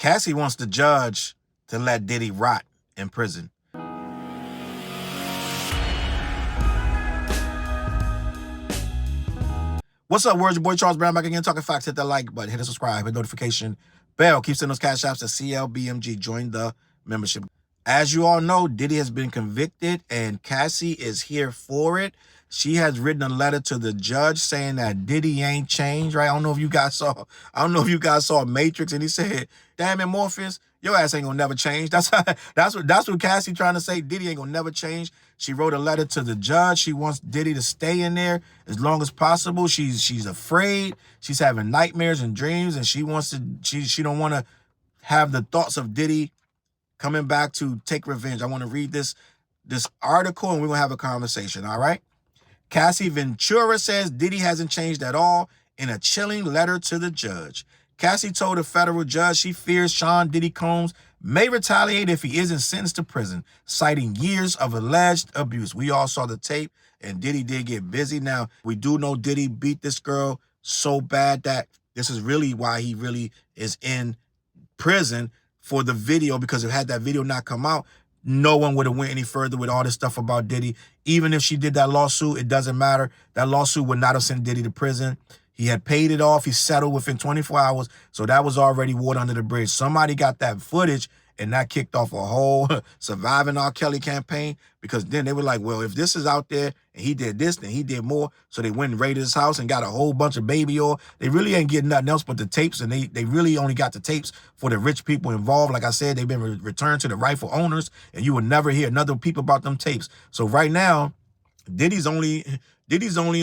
Cassie wants the judge to let Diddy rot in prison. What's up, words? Your boy Challz Brown back again, talking facts. Hit that like button, hit the subscribe, hit notification bell. Keep sending those cash apps to CLBMG. Join the membership. As you all know, Diddy has been convicted and Cassie is here for it. She has written a letter to the judge saying that Diddy ain't changed, right? I don't know if you guys saw Matrix, and he said, "Damn it, Morpheus, your ass ain't gonna never change." That's what Cassie trying to say. Diddy ain't gonna never change. She wrote a letter to the judge. She wants Diddy to stay in there as long as possible. She's afraid. She's having nightmares and dreams, and she don't want to have the thoughts of Diddy coming back to take revenge. I want to read this article, and we're gonna have a conversation. All right. Cassie Ventura says Diddy hasn't changed at all in a chilling letter to the judge. Cassie told a federal judge she fears Sean Diddy Combs may retaliate if he isn't sentenced to prison, citing years of alleged abuse. We all saw the tape, and Diddy did get busy. Now, we do know Diddy beat this girl so bad that this is really why he really is in prison for the video, because if had that video not come out, no one would have went any further with all this stuff about Diddy. Even if she did that lawsuit, it doesn't matter. That lawsuit would not have sent Diddy to prison. He had paid it off. He settled within 24 hours. So that was already water under the bridge. Somebody got that footage, and that kicked off a whole Surviving R. Kelly campaign, because then they were like, well, if this is out there and he did this, then he did more. So they went and raided his house and got a whole bunch of baby oil. They really ain't getting nothing else but the tapes, and they really only got the tapes for the rich people involved. Like I said, they've been returned to the rightful owners, and you will never hear another peep about them tapes. So right now, Diddy's only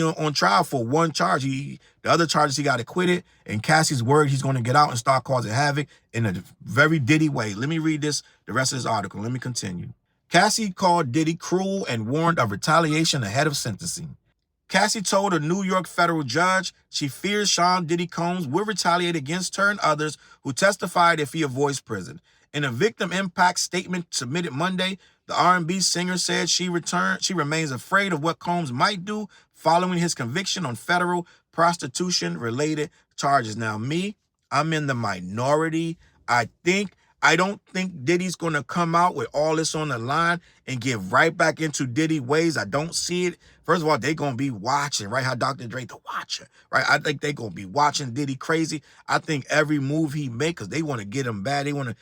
on trial for one charge. The other charges he got acquitted, and Cassie's worried he's going to get out and start causing havoc in a very Diddy way. Let me read the rest of this article. Let me continue. Cassie called Diddy cruel and warned of retaliation ahead of sentencing. Cassie told a New York federal judge she fears Sean Diddy Combs will retaliate against her and others who testified if he avoids prison. In a victim impact statement submitted Monday, the R&B singer said she remains afraid of what Combs might do following his conviction on federal prostitution-related charges. Now, I'm in the minority. I don't think Diddy's going to come out with all this on the line and get right back into Diddy ways. I don't see it. First of all, they're going to be watching, right? How Dr. Dre, the watcher, right? I think they're going to be watching Diddy crazy. I think every move he make, because they want to get him bad. They want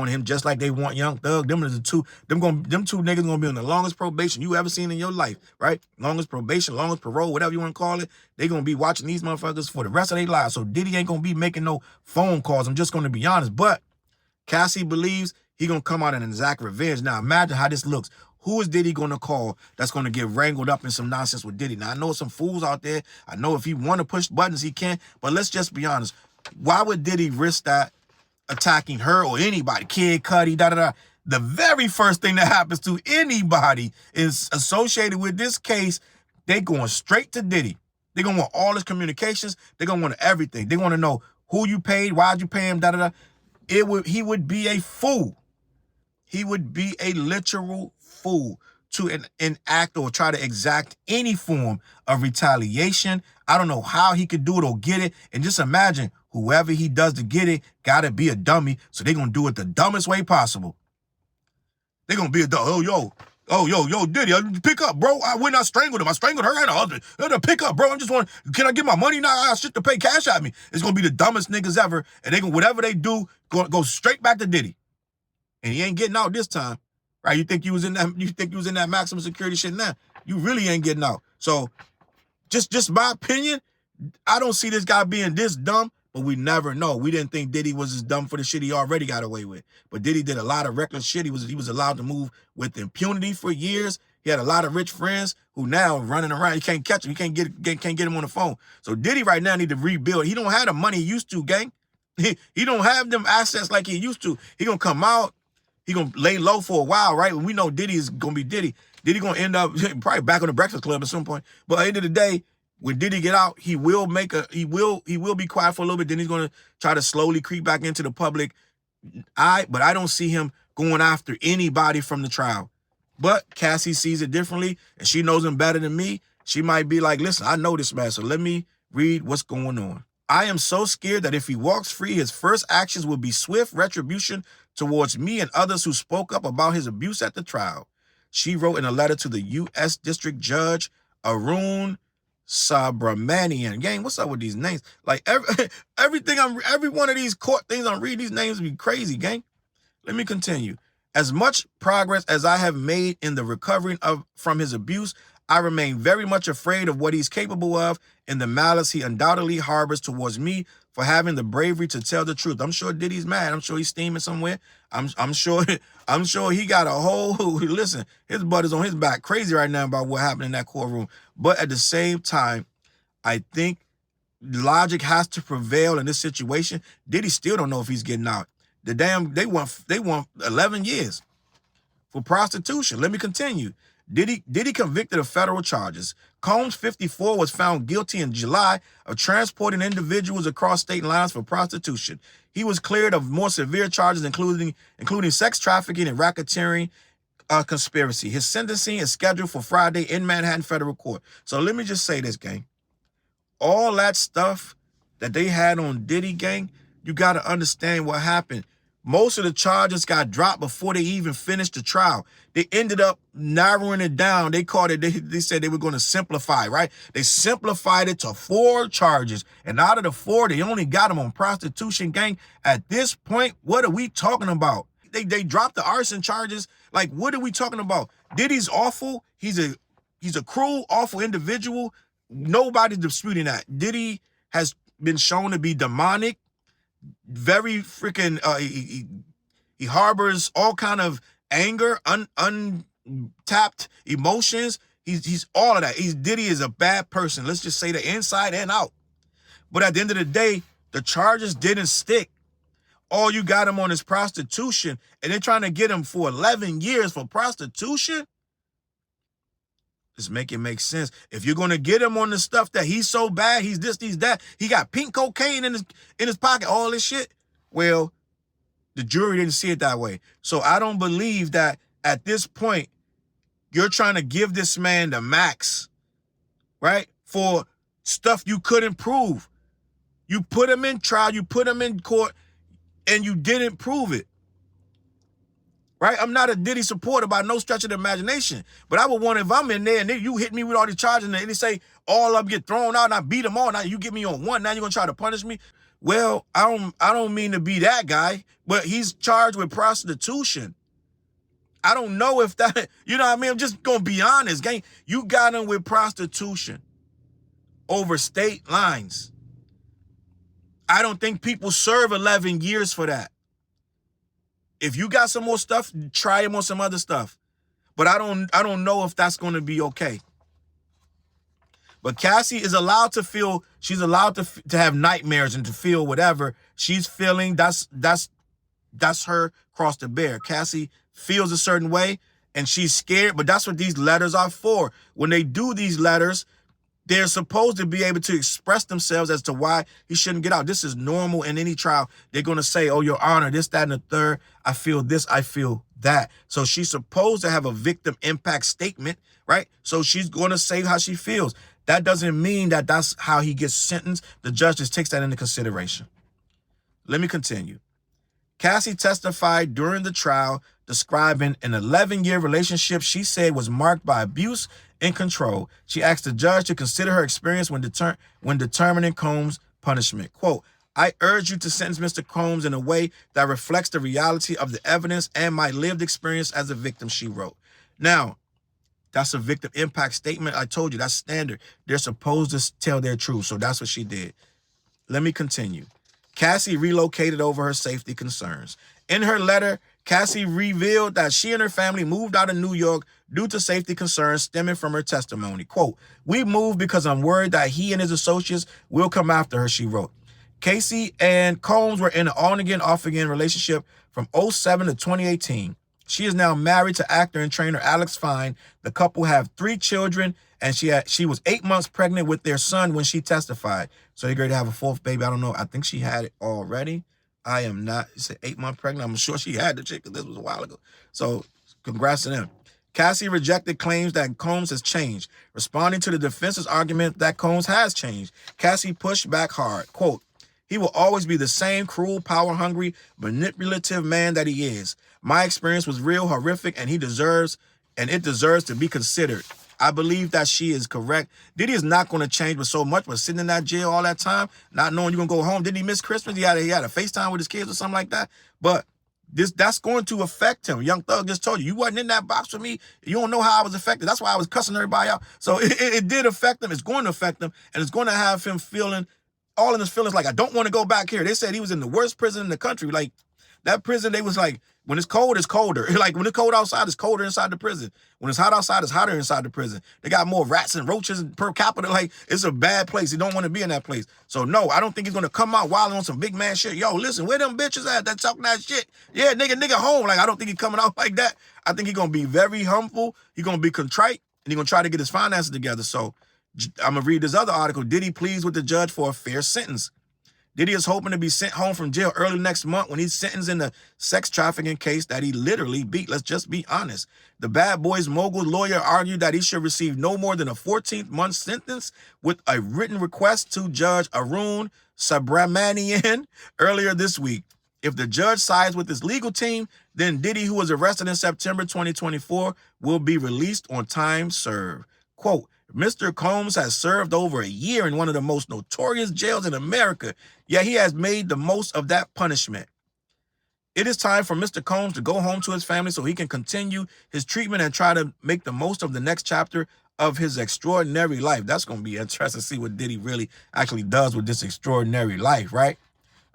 him just like they want Young Thug. Them two niggas going to be on the longest probation you ever seen in your life, right? Longest probation, longest parole, whatever you want to call it. They're going to be watching these motherfuckers for the rest of their lives. So Diddy ain't going to be making no phone calls. I'm just going to be honest. But Cassie believes he going to come out and exact revenge. Now, imagine how this looks. Who is Diddy going to call that's going to get wrangled up in some nonsense with Diddy? Now, I know some fools out there. I know if he want to push buttons, he can. But let's just be honest. Why would Diddy risk that attacking her or anybody? Kid Cudi, da-da-da. The very first thing that happens to anybody is associated with this case, they going straight to Diddy. They're going to want all his communications. They're going to want everything. They want to know who you paid, why'd you pay him, da-da-da. He would be a fool. He would be a literal fool to enact or try to exact any form of retaliation. I don't know how he could do it or get it. And just imagine, whoever he does to get it got to be a dummy. So they're going to do it the dumbest way possible. They're going to be a dumb. Yo, Diddy, pick up, bro. When I strangled him, I strangled her and her husband. Pick up, bro. Can I get my money now? I got shit to pay cash at me. It's going to be the dumbest niggas ever. And they whatever they do, go straight back to Diddy. And he ain't getting out this time. Right? You think you was in that maximum security shit now? You really ain't getting out. So just my opinion, I don't see this guy being this dumb, but we never know. We didn't think Diddy was as dumb for the shit he already got away with. But Diddy did a lot of reckless shit. He was allowed to move with impunity for years. He had a lot of rich friends who now running around. You can't catch him. You can't get him on the phone. So Diddy right now need to rebuild. He don't have the money he used to, gang. He don't have them assets like he used to. He gonna come out. He gonna lay low for a while, right? We know Diddy is gonna be Diddy. Diddy gonna end up probably back on the Breakfast Club at some point. But at the end of the day, when Diddy get out, he will be quiet for a little bit. Then he's gonna try to slowly creep back into the public eye. But I don't see him going after anybody from the trial. But Cassie sees it differently, and she knows him better than me. She might be like, listen, I know this man, so let me read what's going on. I am so scared that if he walks free, his first actions will be swift retribution towards me and others who spoke up about his abuse at the trial. She wrote in a letter to the U.S. District Judge Arun Subramanian. Gang, what's up with these names? Like every one of these court things I'm reading, these names be crazy, gang. Let me continue. As much progress as I have made in the recovery from his abuse, I remain very much afraid of what he's capable of and the malice he undoubtedly harbors towards me for having the bravery to tell the truth. I'm sure Diddy's mad. I'm sure he's steaming somewhere. I'm sure he got a whole listen. His butt is on his back, crazy right now about what happened in that courtroom. But at the same time, I think logic has to prevail in this situation. Diddy still don't know if he's getting out. They want 11 years for prostitution. Let me continue. Diddy convicted of federal charges. Combs, 54, was found guilty in July of transporting individuals across state lines for prostitution. He was cleared of more severe charges, including sex trafficking and racketeering conspiracy. His sentencing is scheduled for Friday in Manhattan Federal Court. So let me just say this, gang. All that stuff that they had on Diddy, gang, you got to understand what happened. Most of the charges got dropped before they even finished the trial. They ended up narrowing it down. They called it, they said they were going to simplify, right? They simplified it to 4 charges. And out of the 4, they only got him on prostitution, gang. At this point, what are we talking about? They dropped the arson charges. Like, what are we talking about? Diddy's awful. He's a cruel, awful individual. Nobody's disputing that. Diddy has been shown to be demonic. Very freaking he harbors all kind of anger, untapped emotions. He's all of that. Diddy is a bad person. Let's just say that inside and out. But at the end of the day, the charges didn't stick. All you got him on is prostitution, and they're trying to get him for 11 years for prostitution. Just make it make sense. If you're gonna get him on the stuff that he's so bad, he's this, he's that, he got pink cocaine in his pocket, all this shit. Well, the jury didn't see it that way. So I don't believe that at this point you're trying to give this man the max, right? For stuff you couldn't prove. You put him in trial, you put him in court, and you didn't prove it. Right? I'm not a Diddy supporter by no stretch of the imagination. But I would want, if I'm in there and you hit me with all these charges and they say all of them get thrown out and I beat them all, now you get me on one, now you're going to try to punish me? Well, I don't mean to be that guy, but he's charged with prostitution. I don't know if that, you know what I mean? I'm just going to be honest, gang. You got him with prostitution over state lines. I don't think people serve 11 years for that. If you got some more stuff, try him on some other stuff. But I don't know if that's going to be okay. But Cassie is allowed to feel, she's allowed to have nightmares and to feel whatever she's feeling. That's her cross to bear. Cassie feels a certain way and she's scared, but that's what these letters are for. When they do these letters, they're supposed to be able to express themselves as to why he shouldn't get out. This is normal in any trial. They're going to say, oh, Your Honor, this, that, and the third. I feel this, I feel that. So she's supposed to have a victim impact statement, right? So she's going to say how she feels. That doesn't mean that that's how he gets sentenced. The judge just takes that into consideration. Let me continue. Cassie testified during the trial describing an 11-year relationship she said was marked by abuse and control. She asked the judge to consider her experience when determining Combs' punishment. Quote, I urge you to sentence Mr. Combs in a way that reflects the reality of the evidence and my lived experience as a victim, she wrote. Now, that's a victim impact statement. I told you, that's standard. They're supposed to tell their truth, so that's what she did. Let me continue. Cassie relocated over her safety concerns. In her letter, Cassie revealed that she and her family moved out of New York due to safety concerns stemming from her testimony. Quote, we moved because I'm worried that he and his associates will come after her, she wrote. Cassie and Combs were in an on-again, off-again relationship from 2007 to 2018. She is now married to actor and trainer Alex Fine. The couple have 3 children, and she was 8 months pregnant with their son when she testified. So they're going to have a 4th baby. I don't know. I think she had it already. I am not. It's 8 months pregnant. I'm sure she had the chick because this was a while ago. So congrats to them. Cassie rejected claims that Combs has changed, responding to the defense's argument that Combs has changed. Cassie pushed back hard. Quote, "He will always be the same cruel, power-hungry, manipulative man that he is. My experience was real, horrific, and it deserves to be considered." I believe that she is correct. Diddy is not going to change but so much, but sitting in that jail all that time, not knowing you're going to go home. Didn't he miss Christmas? He had a FaceTime with his kids or something like that. But that's going to affect him. Young Thug just told you wasn't in that box with me. You don't know how I was affected. That's why I was cussing everybody out. So it did affect him. It's going to affect him, and it's going to have him feeling all in his feelings like, I don't want to go back here. They said he was in the worst prison in the country. Like, that prison, they was like, when it's cold, it's colder. Like, when it's cold outside, it's colder inside the prison. When it's hot outside, it's hotter inside the prison. They got more rats and roaches per capita. Like, it's a bad place. You don't want to be in that place. So, no, I don't think he's going to come out wilding on some big man shit. Yo, listen, where them bitches at that talking that shit? Yeah, nigga home. Like, I don't think he's coming out like that. I think he's going to be very humble. He's going to be contrite, and he's going to try to get his finances together. So, I'm going to read this other article. Diddy pleads with the judge for a fair sentence. Diddy is hoping to be sent home from jail early next month when he's sentenced in the sex trafficking case that he literally beat. Let's just be honest. The Bad Boys mogul lawyer argued that he should receive no more than a 14-month sentence with a written request to Judge Arun Subramanian earlier this week. If the judge sides with his legal team, then Diddy, who was arrested in September 2024, will be released on time served. Quote, Mr. Combs has served over a year in one of the most notorious jails in America, yet he has made the most of that punishment. It is time for Mr. Combs to go home to his family so he can continue his treatment and try to make the most of the next chapter of his extraordinary life. That's going to be interesting to see what Diddy really actually does with this extraordinary life, right?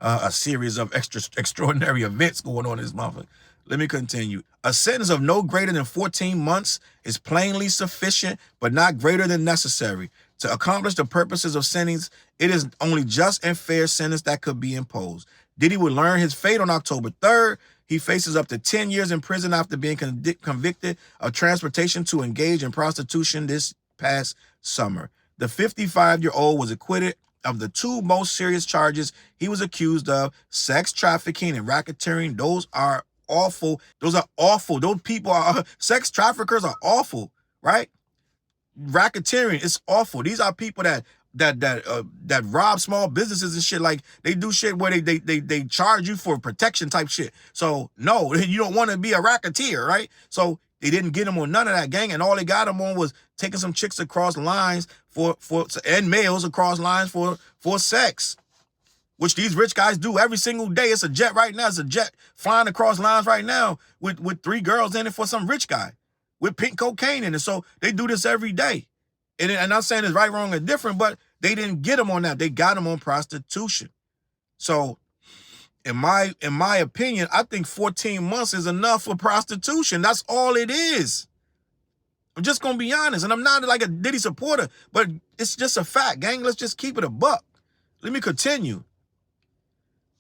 A series of extraordinary events going on in this motherfucker. Let me continue. A sentence of no greater than 14 months is plainly sufficient, but not greater than necessary. To accomplish the purposes of sentence, it is only just and fair sentence that could be imposed. Diddy would learn his fate on October 3rd. He faces up to 10 years in prison after being convicted of transportation to engage in prostitution this past summer. The 55-year-old was acquitted of the two most serious charges he was accused of: sex trafficking and racketeering. Those are awful. Those are awful. Those people are sex traffickers are awful, right? Racketeering, it's awful. These are people that rob small businesses and shit. Like, they do shit where they charge you for protection type shit. So no, you don't want to be a racketeer, right? So they didn't get him on none of that, gang, and all they got him on was taking some chicks across lines and males across lines for sex, which these rich guys do every single day. It's a jet right now. It's a jet flying across lines right now with 3 girls in it for some rich guy with pink cocaine in it. So they do this every day. And I'm not saying it's right, wrong, or different, but they didn't get him on that. They got him on prostitution. So in my opinion, I think 14 months is enough for prostitution. That's all it is. I'm just going to be honest. And I'm not like a Diddy supporter, but it's just a fact, gang. Let's just keep it a buck. Let me continue.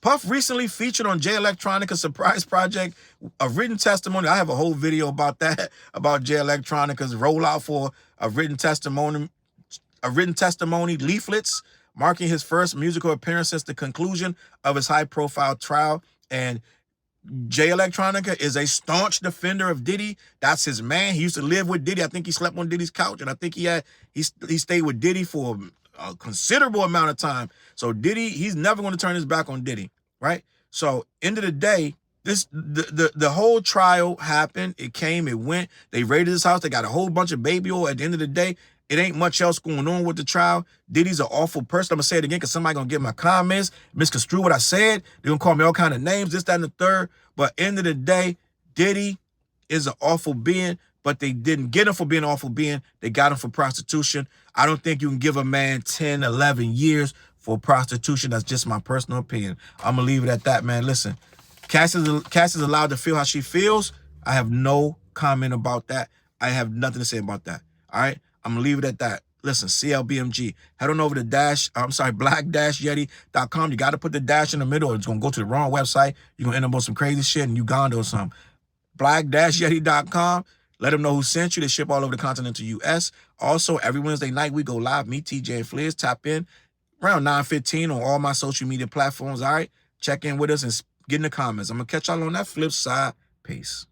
Puff recently featured on Jay Electronica's surprise project a written testimony. I have a whole video about that, about Jay Electronica's rollout for a written testimony leaflets marking his first musical appearance since the conclusion of his high-profile trial. And Jay Electronica is a staunch defender of Diddy. That's his man. He used to live with Diddy. I think he slept on Diddy's couch, and I think he stayed with Diddy for a considerable amount of time. So Diddy, he's never going to turn his back on Diddy, right? So end of the day, the whole trial happened. It came, it went. They raided his house. They got a whole bunch of baby oil. At the end of the day, it ain't much else going on with the trial. Diddy's an awful person. I'm going to say it again because somebody going to get my comments, misconstrue what I said. They're going to call me all kind of names, this, that, and the third. But end of the day, Diddy is an awful being, but they didn't get him for being an awful being. They got him for prostitution. I don't think you can give a man 10, 11 years for prostitution. That's just my personal opinion. I'm going to leave it at that, man. Listen, Cassie's allowed to feel how she feels. I have no comment about that. I have nothing to say about that. All right? I'm going to leave it at that. Listen, CLBMG. Head on over to black-yeti.com. You got to put the dash in the middle or it's going to go to the wrong website. You're going to end up on some crazy shit in Uganda or something. black-yeti.com. Let them know who sent you. They ship all over the continental U.S. Also, every Wednesday night, we go live. Me, TJ, and Fliz. Tap in around 9:15 on all my social media platforms. All right? Check in with us and get in the comments. I'm going to catch y'all on that flip side. Peace.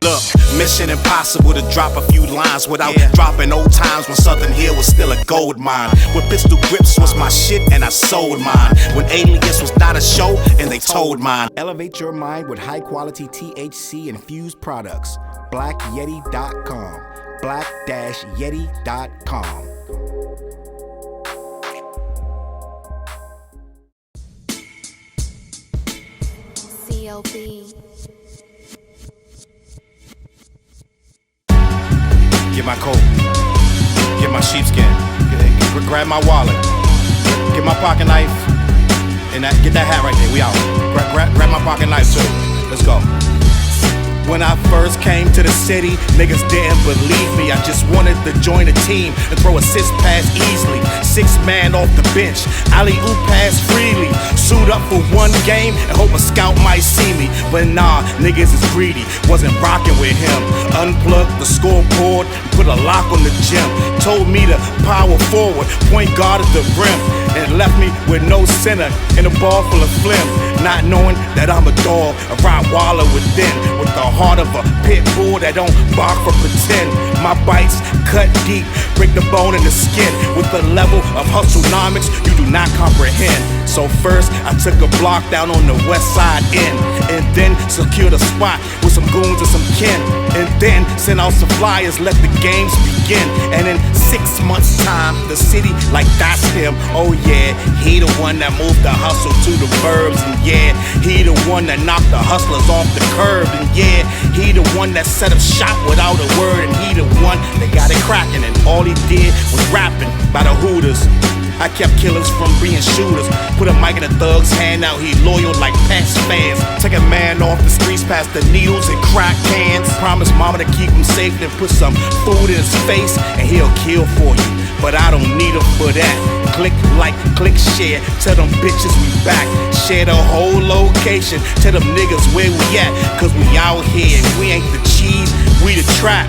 Look, mission impossible to drop a few lines without dropping old times when Southern Hill was still a gold mine. When pistol grips was my shit and I sold mine. When Alias was not a show and they told mine. Elevate your mind with high quality THC infused products. BlackYeti.com. Black-Yeti.com. CLB. Get my coat, get my sheepskin, grab my wallet, get my pocket knife, and get that hat right there, we out. Grab my pocket knife too, let's go. When I first came to the city, niggas didn't believe me. I just wanted to join a team and throw assist pass easily. 6 man off the bench, alley-oop pass freely. Suit up for one game and hope a scout might see me. But nah, niggas is greedy, wasn't rocking with him. Unplugged the scoreboard, put a lock on the gym. Told me to power forward, point guard at the rim. And left me with no center and a ball full of phlegm. Not knowing that I'm a dog, a Rottweiler within, with the heart of a pit bull that don't bark for pretend. My bites cut deep, break the bone and the skin, with the level of hustlenomics you do not comprehend. So first I took a block down on the west side end, and then secured a spot with some goons and some kin, and then sent out some flyers, let the games begin. And in 6 months time, the city like that's him. Oh yeah, he the one that moved the hustle to the burbs. And yeah, he the one that knocked the hustlers off the curb. And yeah, he the one that set up shop without a word. And he the one that got it cracking, and all he did was rapping by the Hooters. I kept killers from being shooters. Put a mic in a thug's hand, now he loyal like Pats fans. Take a man off the streets past the needles and crack cans. Promise mama to keep him safe, then put some food in his face and he'll kill for you. But I don't need him for that. Click like, click share, tell them bitches we back. Share the whole location, tell them niggas where we at. Cause we out here and we ain't the cheese, we the trap.